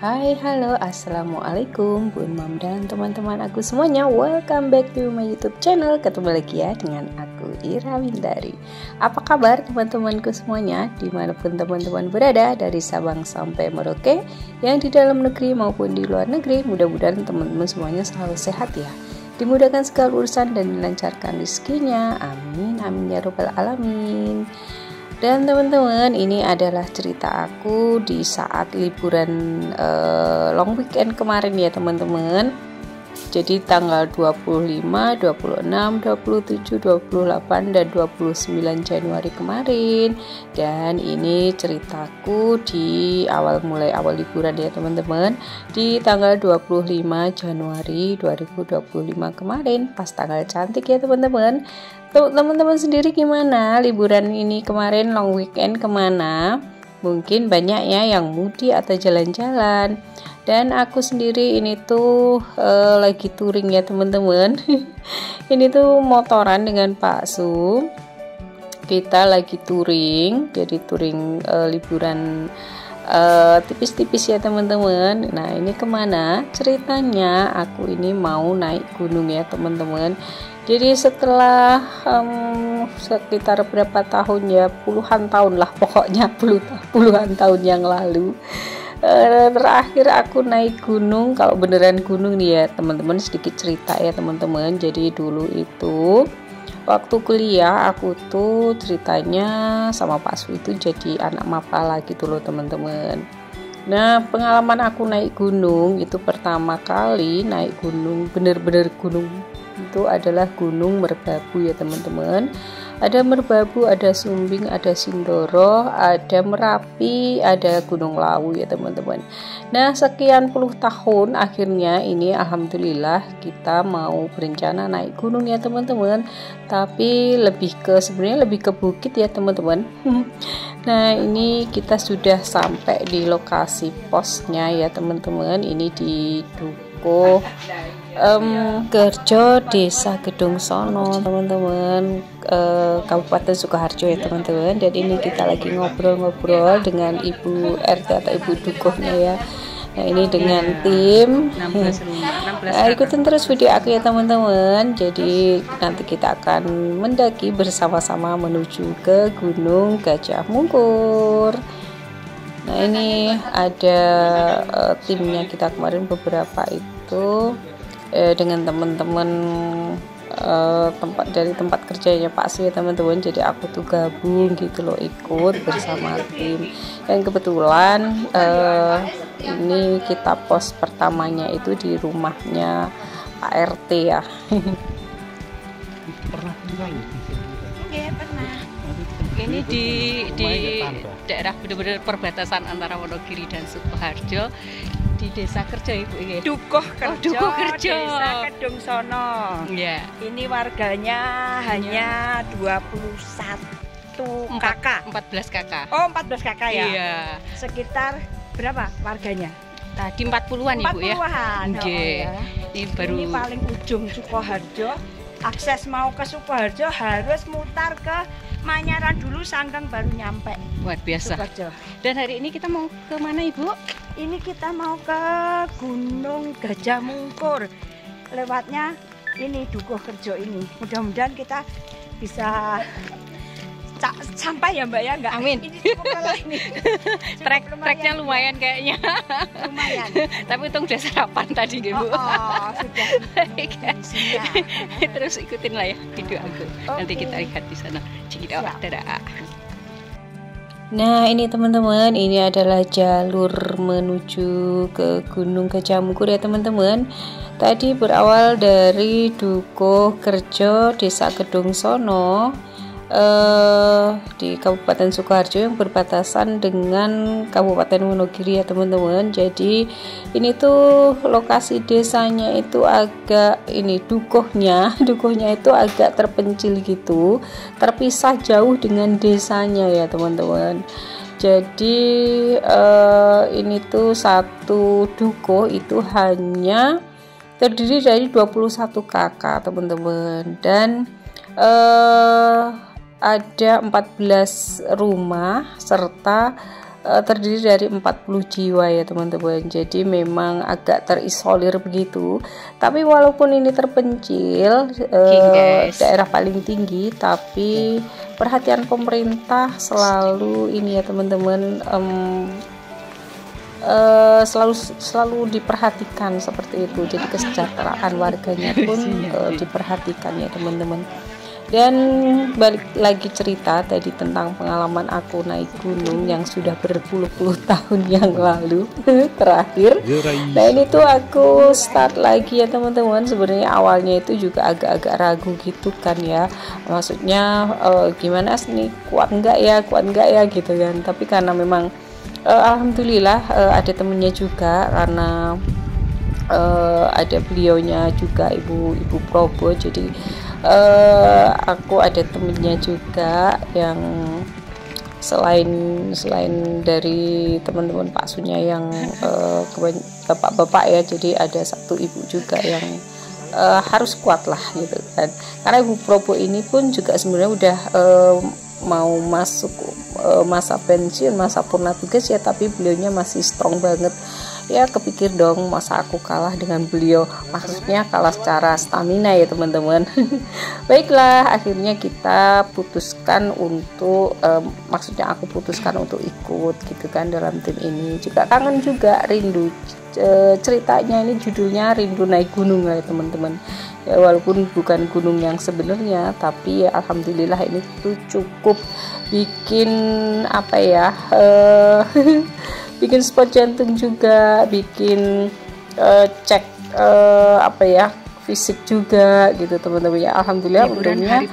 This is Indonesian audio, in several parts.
Hai, halo, assalamualaikum Bun Mam dan teman-teman aku semuanya. Welcome back to my YouTube channel. Ketemu lagi ya dengan aku, Ira Windari. Apa kabar teman-temanku semuanya, dimanapun teman-teman berada, dari Sabang sampai Merauke, yang di dalam negeri maupun di luar negeri. Mudah-mudahan teman-teman semuanya selalu sehat ya, dimudahkan segala urusan dan dilancarkan rezekinya. Amin, amin ya robbal alamin. Dan teman-teman, ini adalah cerita aku di saat liburan long weekend kemarin ya teman-teman. Jadi tanggal 25, 26, 27, 28, dan 29 Januari kemarin. Dan ini ceritaku di mulai awal liburan ya teman-teman, di tanggal 25 Januari 2025 kemarin, pas tanggal cantik ya teman-teman. Teman-teman sendiri gimana liburan ini kemarin, long weekend kemana? Mungkin banyak ya yang mudik atau jalan-jalan. Dan aku sendiri ini tuh lagi touring ya teman-teman. Ini tuh motoran dengan Pak Su. Kita lagi touring, jadi touring liburan tipis-tipis ya teman-teman. Nah ini kemana? Ceritanya aku ini mau naik gunung ya teman-teman. Jadi setelah sekitar berapa tahun ya, puluhan tahun lah pokoknya, puluhan tahun yang lalu, terakhir aku naik gunung. Kalau beneran gunung nih ya teman-teman, sedikit cerita ya teman-teman. Jadi dulu itu waktu kuliah aku tuh ceritanya sama Pak Su itu jadi anak mapala gitu loh teman-teman. Nah pengalaman aku naik gunung itu pertama kali naik gunung, bener-bener gunung itu adalah Gunung Merbabu ya teman-teman. Ada Merbabu, ada Sumbing, ada Sindoro, ada Merapi, ada Gunung Lawu ya teman-teman. Nah sekian puluh tahun akhirnya ini alhamdulillah kita mau berencana naik gunung ya teman-teman. Tapi sebenarnya lebih ke bukit ya teman-teman. Nah ini kita sudah sampai di lokasi posnya ya teman-teman. Ini di Dukuh Kerjo, Desa Gedung Sono teman-teman, Kabupaten Sukoharjo ya teman-teman. Dan ini kita lagi ngobrol-ngobrol dengan Ibu RT atau Ibu Dukuhnya ya. Nah ini dengan tim 16 ikutin terus video aku ya teman-teman. Jadi nanti kita akan mendaki bersama-sama menuju ke Gunung Gajah Mungkur. Nah ini ada timnya kita kemarin beberapa itu dengan teman-teman dari tempat kerjanya Pak Su ya teman-teman. Jadi aku tuh gabung gitu loh, ikut bersama tim. Dan kebetulan ini kita pos pertamanya itu di rumahnya Pak RT ya. Pernah tinggal di sini? Iya pernah. Ini di daerah benar-benar perbatasan antara Wonogiri dan Sukoharjo, di Desa Kerjo Ibu ini. Dukuh Kerjo, Dukuh Kerjo. Desa Gedung Sono. Iya. Ini warganya hanya 21 kakak. 14 kakak. Oh 14 kakak ya? Iya. Sekitar berapa warganya? Tadi 40-an Ibu ya. 40-an. Nggih. Ya. Ini paling ujung Sukoharjo. Akses mau ke Sukoharjo harus mutar ke Manyaran dulu, Sanggeng baru nyampe. Luar biasa. Sukoharjo. Dan hari ini kita mau ke mana Ibu? Ini kita mau ke Gunung Gajah Mungkur. Lewatnya ini Dukuh Kerjo ini. Mudah-mudahan kita bisa sampai ya Mbak ya, enggak? Amin. Ini cukup lelah ini. Treknya lumayan kayaknya. Lumayan. Tapi untung udah sarapan tadi Bu. Sudah. Terus ikutin lah ya video aku. Nanti kita lihat di sana. Nah ini teman-teman, ini adalah jalur menuju ke Gunung Gajah Mungkur ya teman-teman. Tadi berawal dari Dukuh Kerjo, Desa Gedung Sono, di Kabupaten Sukoharjo yang berbatasan dengan Kabupaten Wonogiri ya teman-teman. Jadi ini tuh lokasi desanya itu agak dukuhnya itu agak terpencil gitu, terpisah jauh dengan desanya ya teman-teman. Jadi ini tuh satu dukuh itu hanya terdiri dari 21 kakak teman-teman. Dan ada 14 rumah serta terdiri dari 40 jiwa ya teman-teman. Jadi memang agak terisolir begitu. Tapi walaupun ini terpencil, daerah paling tinggi, tapi perhatian pemerintah selalu ini ya teman-teman, selalu diperhatikan seperti itu. Jadi kesejahteraan warganya pun diperhatikan ya teman-teman. Dan balik lagi cerita tadi tentang pengalaman aku naik gunung yang sudah berpuluh-puluh tahun yang lalu terakhir. Nah ini tuh aku start lagi ya teman-teman. Sebenarnya awalnya itu juga agak-agak ragu gitu kan ya, maksudnya gimana nih, kuat enggak ya gitu kan. Tapi karena memang alhamdulillah ada temennya juga, karena ada beliaunya juga, ibu Probo. Jadi aku ada temennya juga yang selain dari teman-teman Pak Sunya yang bapak-bapak ya, jadi ada satu ibu juga yang harus kuat lah gitu kan. Karena ibu Probo ini pun juga sebenarnya udah mau masuk masa pensiun, masa purna tugas ya, tapi beliaunya masih strong banget ya. Kepikir dong, masa aku kalah dengan beliau, maksudnya kalah secara stamina ya teman-teman. Baiklah, akhirnya kita putuskan untuk maksudnya aku putuskan untuk ikut gitu kan dalam tim ini. Juga kangen juga, rindu. Ceritanya ini judulnya Rindu Naik Gunung ya teman-teman ya, walaupun bukan gunung yang sebenarnya, tapi ya alhamdulillah ini tuh cukup bikin apa ya bikin spot jantung juga, bikin cek apa ya fisik juga gitu teman-teman ya. Alhamdulillah untungnya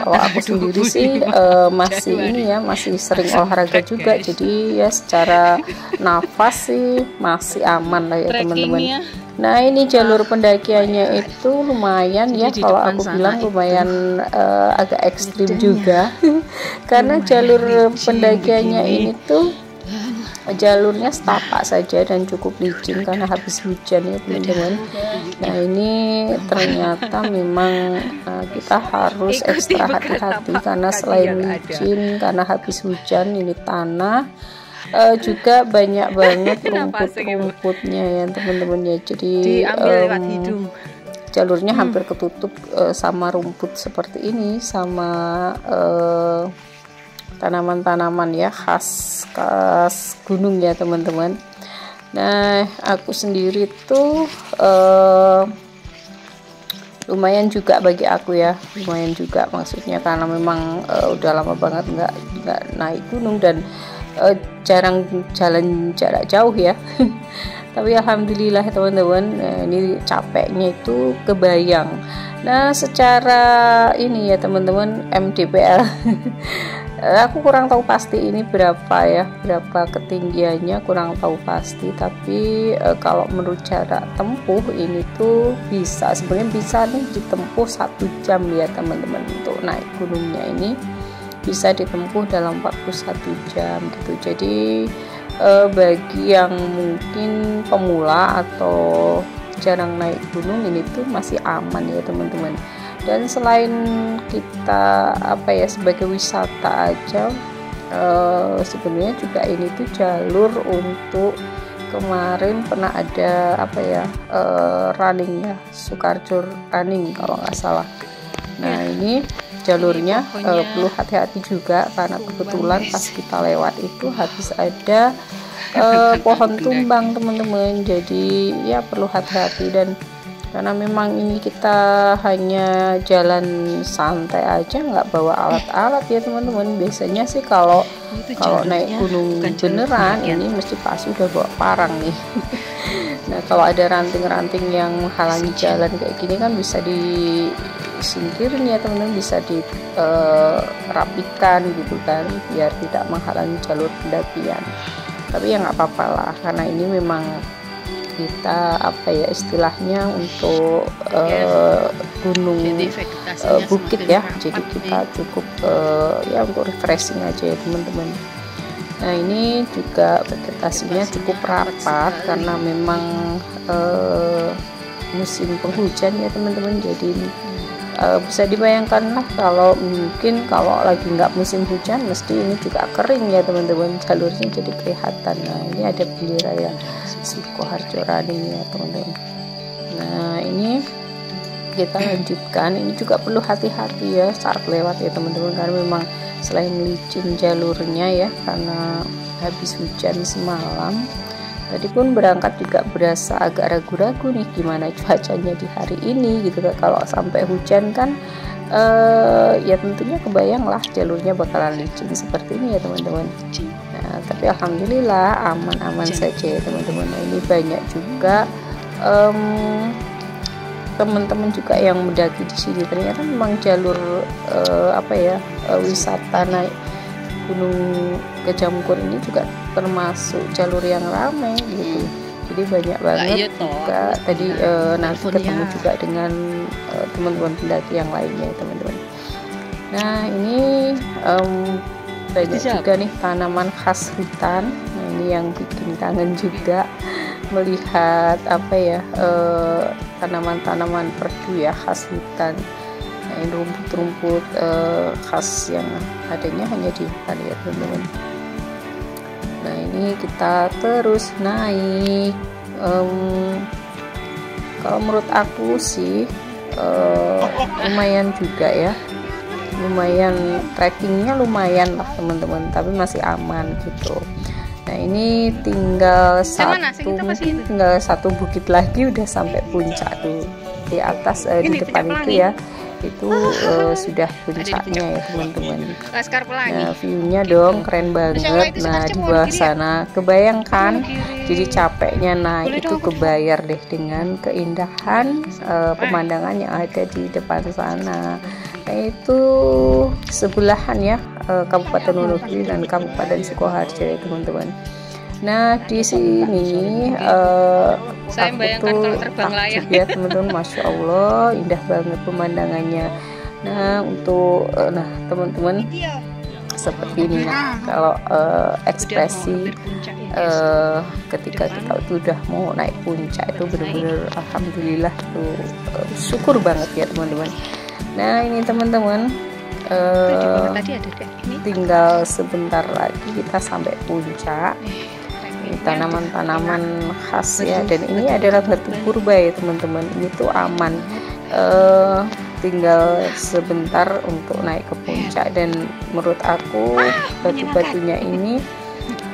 kalau aku sendiri sih masih ini ya, masih sering olahraga juga, jadi ya secara nafas sih masih aman lah ya teman-teman. Nah ini jalur pendakiannya itu lumayan ya, kalau aku bilang lumayan agak ekstrim juga karena jalur pendakiannya ini tuh jalurnya setapak saja dan cukup licin karena habis hujan ya teman-teman. Nah ini ternyata memang kita harus ekstra hati-hati karena selain licin, karena habis hujan ini tanah, juga banyak banget rumput-rumputnya ya teman-teman ya. Jadi jalurnya hampir ketutup sama rumput seperti ini, sama tanaman-tanaman ya khas gunung ya teman-teman. Nah aku sendiri tuh lumayan juga bagi aku ya, lumayan juga maksudnya karena memang udah lama banget nggak naik gunung dan jarang jalan jarak jauh ya. Tapi alhamdulillah teman-teman, ini capeknya itu kebayang. Nah secara ini ya teman-teman, MDPL aku kurang tahu pasti ini berapa ya, berapa ketinggiannya kurang tahu pasti, tapi kalau menurut jarak tempuh ini tuh bisa, sebenarnya bisa nih ditempuh 1 jam ya teman-teman. Untuk naik gunungnya ini bisa ditempuh dalam 41 jam gitu. Jadi bagi yang mungkin pemula atau jarang naik gunung, ini tuh masih aman ya teman-teman. Dan selain kita apa ya sebagai wisata aja, sebenarnya juga ini tuh jalur untuk, kemarin pernah ada apa ya running ya, Sukarjo running kalau nggak salah. Nah ini jalurnya perlu hati-hati juga karena kebetulan pas kita lewat itu habis ada pohon tumbang teman-teman. Jadi ya perlu hati-hati, dan karena memang ini kita hanya jalan santai aja, nggak bawa alat-alat ya teman-teman. Biasanya sih kalau naik gunung beneran ini mesti pasti udah bawa parang nih. Nah kalau ada ranting-ranting yang menghalangi jalan kayak gini kan bisa disingkirin ya teman-teman, bisa dirapikan gitu kan biar tidak menghalangi jalur pendakian. Tapi ya nggak apa-apa lah, karena ini memang kita apa ya istilahnya untuk gunung bukit ya, jadi kita cukup ya untuk refreshing aja ya teman-teman. Nah ini juga vegetasinya cukup rapat karena memang musim penghujan ya teman-teman, jadi bisa dibayangkan lah kalau mungkin kalau lagi nggak musim hujan mesti ini juga kering ya teman-teman, jalurnya jadi kelihatan. Nah ini ada bendera ya Sukoharjo running ya teman-teman. Nah ini kita lanjutkan, ini juga perlu hati-hati ya saat lewat ya teman-teman, karena memang selain licin jalurnya ya karena habis hujan semalam. Tadi pun berangkat juga berasa agak ragu-ragu nih gimana cuacanya di hari ini gitu kan. Kalau sampai hujan kan ya tentunya kebayang lah jalurnya bakalan licin seperti ini ya teman-teman. Nah tapi alhamdulillah aman-aman saja ya teman-teman. Nah, ini banyak juga teman-teman juga yang mendaki di sini. Ternyata memang jalur wisata naik Gunung Gajah Mungkur ini juga termasuk jalur yang ramai gitu. Jadi banyak banget juga tadi nanti ketemu juga dengan teman-teman pendaki yang lainnya teman-teman. Nah ini banyak juga nih tanaman khas hutan. Nah ini yang bikin kangen juga melihat tanaman-tanaman perdu ya khas hutan. Nah, ini rumput-rumput khas yang adanya hanya di hutan ya teman-teman. Nah ini kita terus naik. Kalau menurut aku sih lumayan juga ya, lumayan trekkingnya lumayan lah teman-teman, tapi masih aman gitu. Nah ini tinggal satu bukit lagi udah sampai puncak tuh di atas di depan itu ya, itu sudah puncaknya ya teman-teman. Nah view-nya dong keren banget. Nah di bawah sana kebayangkan, jadi capeknya naik itu kebayar deh dengan keindahan pemandangan yang ada di depan sana. Nah itu sebelahan ya Kabupaten Wonogiri dan Kabupaten Sukoharjo ya teman-teman. Nah di sini aku tuh takjub ya teman-teman, masya Allah indah banget pemandangannya. Nah untuk teman-teman seperti ini nah, kalau ekspresi ketika kita tuh udah mau naik puncak itu bener-bener alhamdulillah tuh syukur banget ya teman-teman. Nah ini teman-teman tinggal sebentar lagi kita sampai puncak. Ini tanaman-tanaman khas ya, dan ini adalah batu purba ya teman-teman. Ini tuh aman, tinggal sebentar untuk naik ke puncak, dan menurut aku batu-batunya ini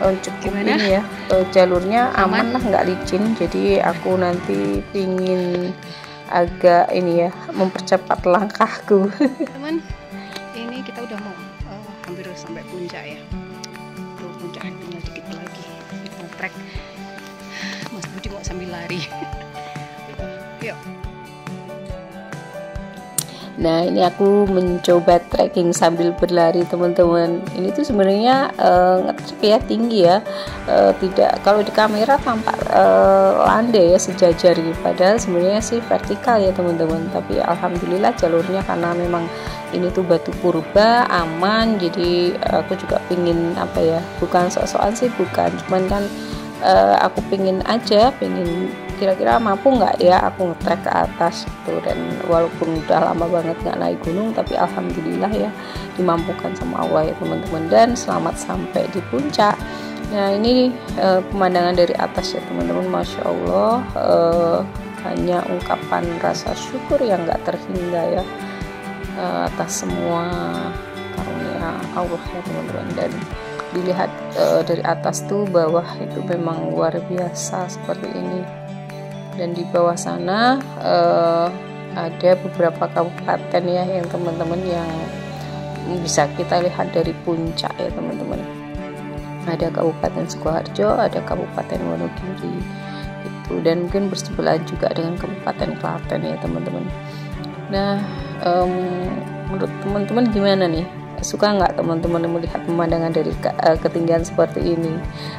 cukup ini ya, jalurnya aman lah, nggak licin. Jadi aku nanti pingin agak ini ya mempercepat langkahku. Teman, ini kita udah mau hampir sampai puncak ya. Tuh puncak tinggal dikit lagi. Kita trek. Mas Budi mau sambil lari. Yuk. Nah ini aku mencoba trekking sambil berlari teman-teman. Ini tuh sebenarnya ngetrek ya, tinggi ya, tidak, kalau di kamera tampak landai ya sejajar gitu, padahal sebenarnya sih vertikal ya teman-teman. Tapi alhamdulillah jalurnya karena memang ini tuh batu purba aman, jadi aku juga pingin bukan sok-sokan sih, bukan, cuman kan aku pingin kira-kira mampu nggak ya aku ngetrek ke atas gitu. Dan walaupun udah lama banget nggak naik gunung, tapi alhamdulillah ya dimampukan sama Allah ya teman-teman, dan selamat sampai di puncak. Nah ini pemandangan dari atas ya teman-teman, masya Allah, hanya ungkapan rasa syukur yang nggak terhingga ya atas semua karunia Allah ya teman-teman. Dan dilihat dari atas tuh bawah itu memang luar biasa seperti ini. Dan di bawah sana ada beberapa kabupaten ya yang teman-teman yang bisa kita lihat dari puncak ya teman-teman. Ada Kabupaten Sukoharjo, ada Kabupaten Wonogiri gitu, dan mungkin bersebelahan juga dengan Kabupaten Klaten ya teman-teman. Nah menurut teman-teman gimana nih? Suka nggak teman-teman melihat pemandangan dari ketinggian seperti ini?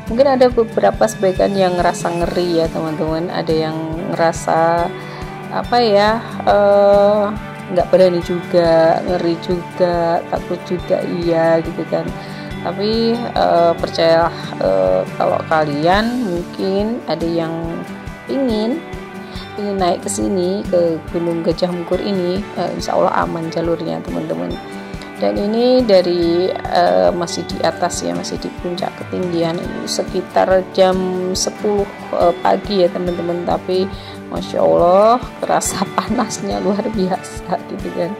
Mungkin ada beberapa sebagian yang ngerasa ngeri ya teman-teman, ada yang ngerasa nggak berani juga, ngeri juga, takut juga iya gitu kan. Tapi percayalah, kalau kalian mungkin ada yang ingin ingin naik ke sini ke Gunung Gajah Mungkur ini, insya Allah aman jalurnya teman-teman. Dan ini dari masih di atas ya, masih di puncak ketinggian, ini sekitar jam 10 pagi ya teman-teman, tapi Masya Allah kerasa panasnya luar biasa gitu kan.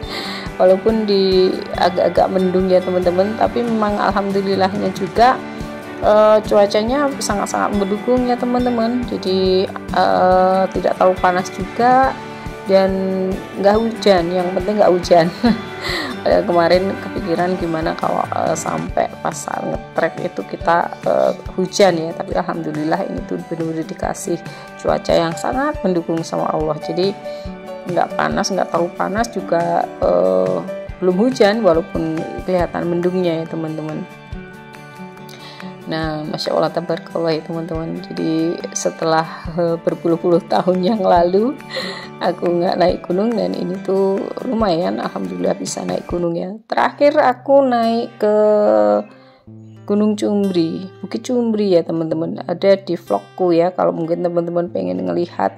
Walaupun di agak-agak mendung ya teman-teman, tapi memang alhamdulillahnya juga cuacanya sangat-sangat mendukung ya teman-teman. Jadi tidak terlalu panas juga dan nggak hujan, yang penting nggak hujan. Kemarin kepikiran gimana kalau sampai pas ngetrek itu kita hujan ya, tapi alhamdulillah ini tuh benar-benar dikasih cuaca yang sangat mendukung sama Allah. Jadi nggak panas, nggak terlalu panas juga, belum hujan walaupun kelihatan mendungnya ya teman-teman. Nah, Masya Allah tabarakallah ya teman-teman. Jadi setelah berpuluh-puluh tahun yang lalu aku nggak naik gunung, dan ini tuh lumayan alhamdulillah bisa naik gunung ya. Terakhir aku naik ke Gunung Cumbri, Bukit Cumbri ya teman-teman. Ada di vlogku ya, kalau mungkin teman-teman pengen ngelihat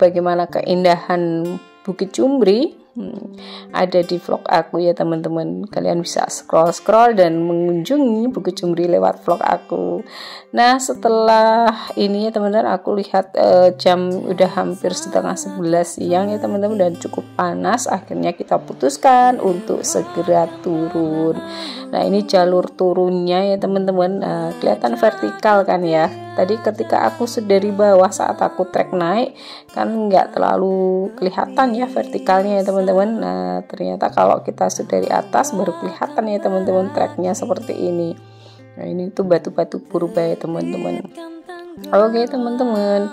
bagaimana keindahan Bukit Cumbri, ada di vlog aku ya teman-teman. Kalian bisa scroll dan mengunjungi Bukit Cumbri lewat vlog aku. Nah, setelah ini ya teman-teman, aku lihat jam udah hampir setengah 11 siang ya teman-teman, dan cukup panas. Akhirnya kita putuskan untuk segera turun. Nah, ini jalur turunnya ya teman-teman. Kelihatan vertikal kan ya. Tadi ketika aku sudah dari bawah saat aku trek naik kan nggak terlalu kelihatan ya vertikalnya ya teman-teman. Nah, ternyata kalau kita sudah dari atas baru kelihatan ya teman-teman treknya seperti ini. Nah, ini tuh batu-batu purba ya teman-teman. Oke teman-teman,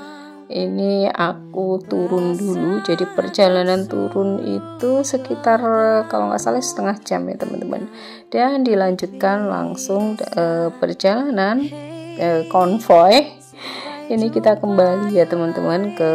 ini aku turun dulu. Jadi perjalanan turun itu sekitar kalau nggak salah setengah jam ya teman-teman, dan dilanjutkan langsung perjalanan konvoy. Ini kita kembali ya teman-teman ke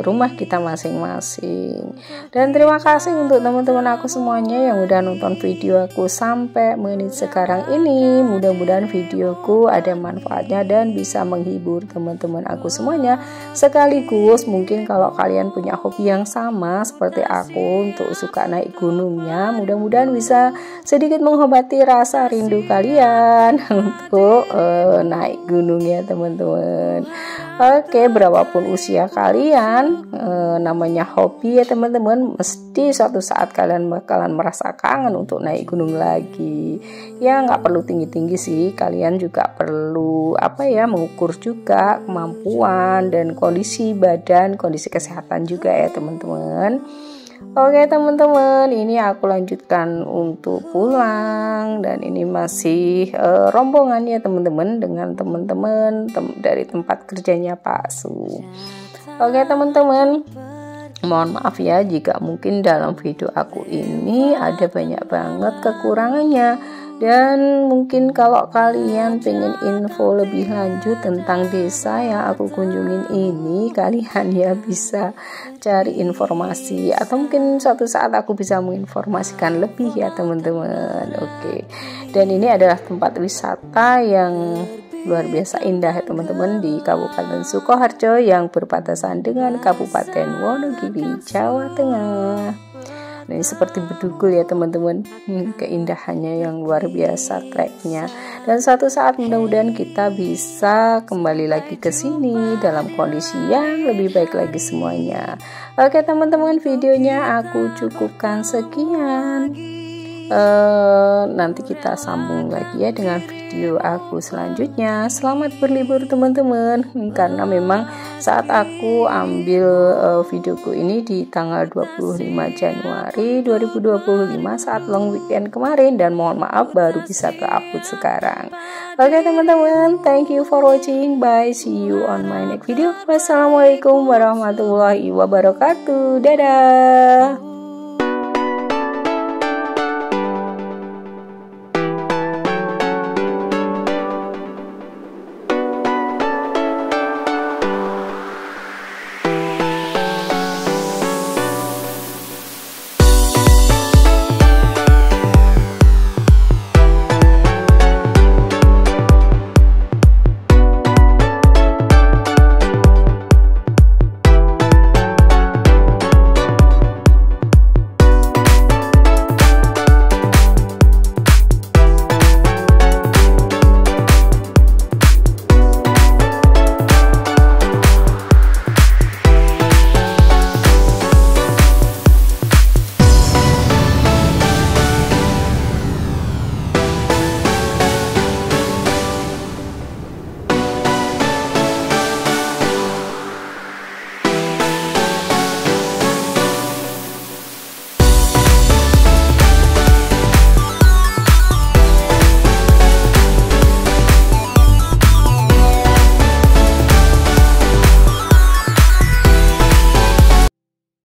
rumah kita masing-masing. Dan terima kasih untuk teman-teman aku semuanya yang udah nonton video aku sampai menit sekarang ini. Mudah-mudahan videoku ada manfaatnya dan bisa menghibur teman-teman aku semuanya. Sekaligus mungkin kalau kalian punya hobi yang sama seperti aku untuk suka naik gunungnya, mudah-mudahan bisa sedikit mengobati rasa rindu kalian untuk naik gunung ya teman-teman. Oke, berapapun usia kalian, namanya hobi ya teman-teman, mesti suatu saat kalian bakalan merasa kangen untuk naik gunung lagi. Ya nggak perlu tinggi-tinggi sih, kalian juga perlu mengukur juga kemampuan dan kondisi badan, kondisi kesehatan juga ya teman-teman. Oke teman-teman, ini aku lanjutkan untuk pulang, dan ini masih rombongan ya teman-teman dengan teman-teman dari tempat kerjanya Pak Su. Oke teman-teman, mohon maaf ya jika mungkin dalam video aku ini ada banyak banget kekurangannya. Dan mungkin kalau kalian pengen info lebih lanjut tentang desa yang aku kunjungin ini, kalian ya bisa cari informasi, atau mungkin suatu saat aku bisa menginformasikan lebih ya teman-teman. Oke. Dan ini adalah tempat wisata yang luar biasa indah ya teman-teman, di Kabupaten Sukoharjo yang berbatasan dengan Kabupaten Wonogiri, Jawa Tengah. Nah, ini seperti Bedugul ya teman-teman, keindahannya yang luar biasa treknya. Dan suatu saat mudah-mudahan kita bisa kembali lagi ke sini dalam kondisi yang lebih baik lagi semuanya. Oke teman-teman, videonya aku cukupkan sekian. Nanti kita sambung lagi ya dengan video aku selanjutnya. Selamat berlibur teman-teman, karena memang saat aku ambil videoku ini di tanggal 25 Januari 2025 saat long weekend kemarin, dan mohon maaf baru bisa ke-upload sekarang. Oke teman-teman, thank you for watching, bye, see you on my next video. Wassalamualaikum warahmatullahi wabarakatuh, dadah.